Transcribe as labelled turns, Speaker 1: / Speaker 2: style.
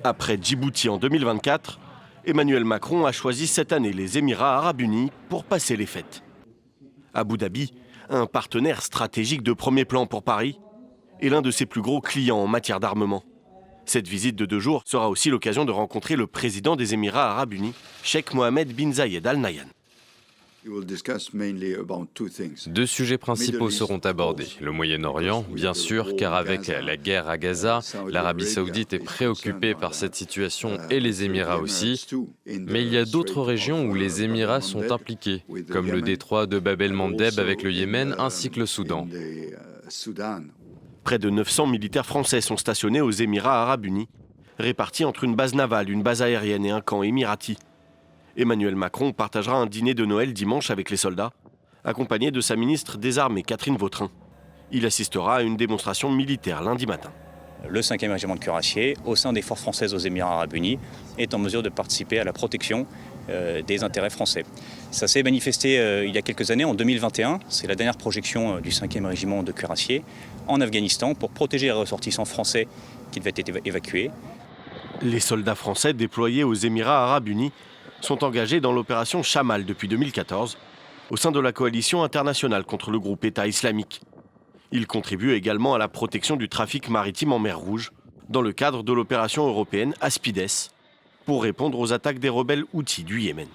Speaker 1: Après Djibouti en 2024, Emmanuel Macron a choisi cette année les Émirats arabes unis pour passer les fêtes. Abu Dhabi, un partenaire stratégique de premier plan pour Paris, est l'un de ses plus gros clients en matière d'armement. Cette visite de 2 jours sera aussi l'occasion de rencontrer le président des Émirats arabes unis, Cheikh Mohammed bin Zayed Al Nahyan.
Speaker 2: 2 sujets principaux seront abordés. Le Moyen-Orient, bien sûr, car avec la guerre à Gaza, l'Arabie saoudite est préoccupée par cette situation et les Émirats aussi. Mais il y a d'autres régions où les Émirats sont impliqués, comme le détroit de Bab el-Mandeb avec le Yémen ainsi que le Soudan.
Speaker 1: Près de 900 militaires français sont stationnés aux Émirats arabes unis, répartis entre une base navale, une base aérienne et un camp émirati. Emmanuel Macron partagera un dîner de Noël dimanche avec les soldats, accompagné de sa ministre des Armées, Catherine Vautrin. Il assistera à une démonstration militaire lundi matin.
Speaker 3: Le 5e régiment de cuirassiers, au sein des forces françaises aux Émirats arabes unis, est en mesure de participer à la protection des intérêts français. Ça s'est manifesté il y a quelques années, en 2021. C'est la dernière projection du 5e régiment de cuirassiers en Afghanistan pour protéger les ressortissants français qui devaient être évacués.
Speaker 1: Les soldats français déployés aux Émirats arabes unis sont engagés dans l'opération Chamal depuis 2014, au sein de la coalition internationale contre le groupe État islamique. Ils contribuent également à la protection du trafic maritime en mer Rouge, dans le cadre de l'opération européenne Aspides, pour répondre aux attaques des rebelles Houthis du Yémen.